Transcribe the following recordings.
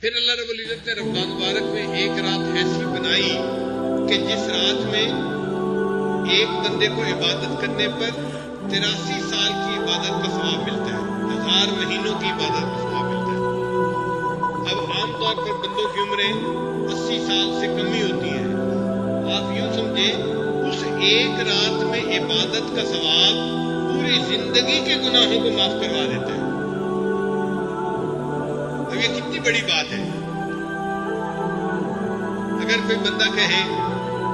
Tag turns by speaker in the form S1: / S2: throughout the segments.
S1: پھر اللہ رب العزت نے رمضان مبارک میں ایک رات ایسی بنائی کہ جس رات میں ایک بندے کو عبادت کرنے پر 83 سال کی عبادت کا ثواب ملتا ہے، 1000 مہینوں کی عبادت کا ثواب ملتا ہے۔ اب عام طور پر بندوں کی عمریں 80 سال سے کم ہی ہوتی ہیں۔ آپ یوں سمجھیں اس ایک رات میں عبادت کا ثواب پوری زندگی کے گناہوں کو معاف کروا دیتا ہے۔ اب یہ کتنی بڑی بات ہے۔ اگر کوئی بندہ کہے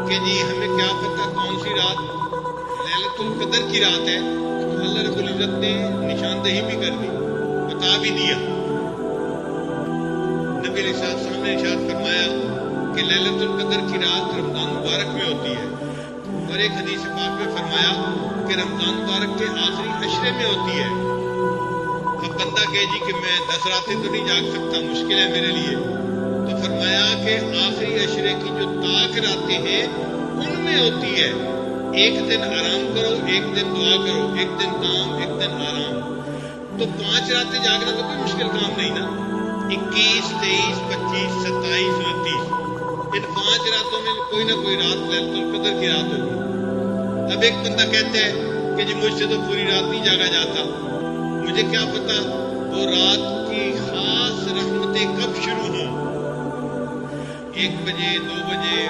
S1: کہ جی ہمیں کیا پتہ کون سی رات لیلۃ القدر کی رات ہے، تو اللہ رب العزت نے نشاندہی بھی کر دی، بتا بھی دیا۔ نبی علیہ السلام نے ارشاد فرمایا کہ لیلۃ القدر کی رات رمضان مبارک میں ہوتی ہے، اور ایک حدیث پاک میں فرمایا کہ رمضان مبارک کے آخری عشرے میں ہوتی ہے۔ اب بندہ کہے جی کہ میں 10 راتیں تو نہیں جاگ سکتا، مشکل ہے میرے لیے، تو فرمایا کہ آخری عشرے کی جو طاق راتیں ہیں ان میں ہوتی ہے۔ ایک دن آرام کرو، ایک دن دعا کرو، ایک دن کام، ایک دن آرام۔ تو 5 راتیں جاگنا تو کوئی مشکل کام نہیں نا۔ 21، 23، 25، 27، 29 ان 5 راتوں میں کوئی نہ کوئی رات لیلۃ القدر کی رات ہوگی۔ اب ایک بندہ کہتا ہے کہ جی مجھ سے تو پوری رات نہیں جاگا جاتا، مجھے کیا پتا وہ رات کی خاص رحمتیں کب شروع ہوں، 1 بجے، 2 بجے،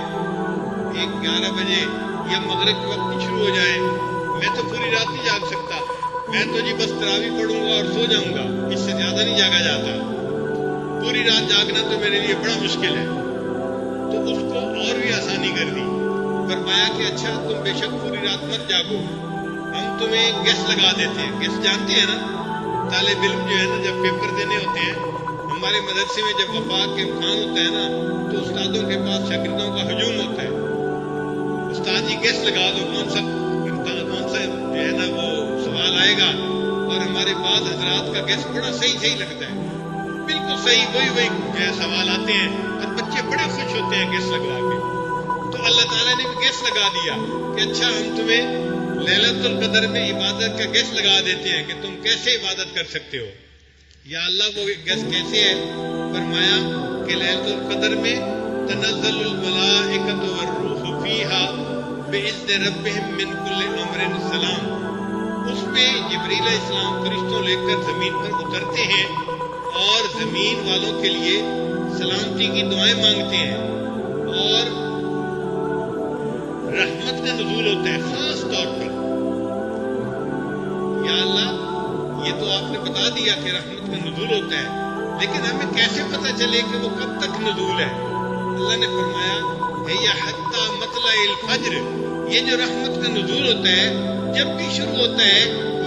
S1: 11 بجے یا مغرب کے وقت شروع ہو جائے۔ میں تو پوری رات نہیں جاگ سکتا، میں تو جی بس تراویح پڑھوں گا اور سو جاؤں گا، اس سے زیادہ نہیں جاگا جاتا۔ پوری رات جاگنا تو میرے لیے بڑا مشکل ہے۔ تو اس کو اور بھی آسانی کر دی، فرمایا کہ اچھا تم بے شک پوری رات مت جاگو، ہم تمہیں گیس لگا دیتے ہیں۔ گیس جانتے ہیں نا، طالب علم جو ہے نا جب پیپر دینے ہوتے ہیں، ہمارے مدرسے میں جب وفاق کے امتحان ہوتا ہے نا تو استادوں کے پاس شاگردوں کا ہجوم ہوتا ہے، استاد جی گیس لگا دو کون سا جو ہے نا وہ سوال آئے گا، اور ہمارے بعض حضرات کا گیس بڑا صحیح لگتا ہے، بالکل صحیح وہی جو ہے سوال آتے ہیں، اور بچے بڑے خوش ہوتے ہیں گیس لگوا کے۔ تو اللہ تعالیٰ نے بھی گیس لگا دیا کہ اچھا ہم تمہیں لیلۃ القدر میں عبادت کا گیس لگا دیتے ہیں کہ تم کیسے عبادت کر سکتے ہو۔ یا اللہ وہ گیس کیسے ہے؟ فرمایا کہ لیلۃ القدر میں تنزل الملائکۃ والروح فیہا بإذن ربہم من کل امر سلام۔ اس میں جبریل علیہ السلام فرشتوں لے کر زمین پر اترتے ہیں اور زمین والوں کے لیے سلامتی کی دعائیں مانگتے ہیں، اور رحمت کا نزول ہوتا ہے خاص طور پر۔ یا اللہ یہ تو آپ نے بتا دیا کہ رحمت کا نزول ہوتا ہے، لیکن ہمیں کیسے پتہ چلے کہ وہ کب تک نزول ہے؟ اللہ نے فرمایا یا حتی مطلع الفجر، یہ جو رحمت کا نزول ہوتا ہے جب بھی شروع ہوتا ہے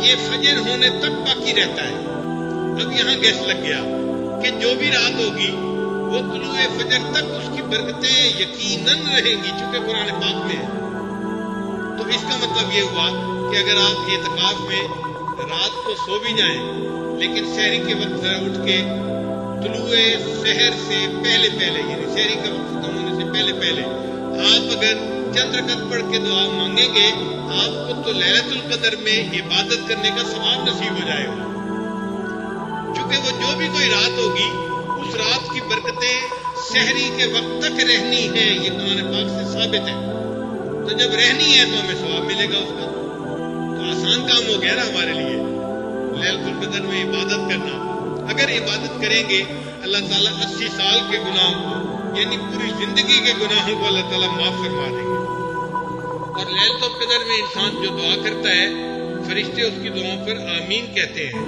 S1: یہ فجر ہونے تک باقی رہتا ہے۔ اب یہاں گیس لگ گیا کہ جو بھی رات ہوگی وہ طلوع فجر تک اس کی برکتیں یقیناً رہیں گی، چونکہ قرآن پاک میں ہے۔ تو اس کا مطلب یہ ہوا کہ اگر آپ اعتکاف میں رات کو سو بھی جائیں لیکن سحری کے وقت ذرا اٹھ کے طلوع سحر سے پہلے یعنی سحری کا وقت ختم ہونے سے پہلے آپ اگر چند رکعت پڑھ کے دعا مانگیں گے، آپ کو تو لیلۃ القدر میں عبادت کرنے کا ثواب نصیب ہو جائے گا، چونکہ وہ جو بھی کوئی رات ہوگی اس رات کی برکتیں سحری کے وقت تک رہنی ہیں، یہ قرآن پاک سے ثابت ہے۔ تو جب رہنی ہے تو ہمیں ثواب ملے گا اس کا، تو آسان کام ہو گیا نا ہمارے لیے لیلۃ القدر میں عبادت کرنا۔ اگر عبادت کریں گے اللہ تعالیٰ 80 سال کے گناہوں کو یعنی پوری زندگی کے گناہوں کو اللہ تعالیٰ معاف فرما دیں گے۔ اور لیلۃ القدر میں انسان جو دعا کرتا ہے فرشتے اس کی دعاؤں پر آمین کہتے ہیں۔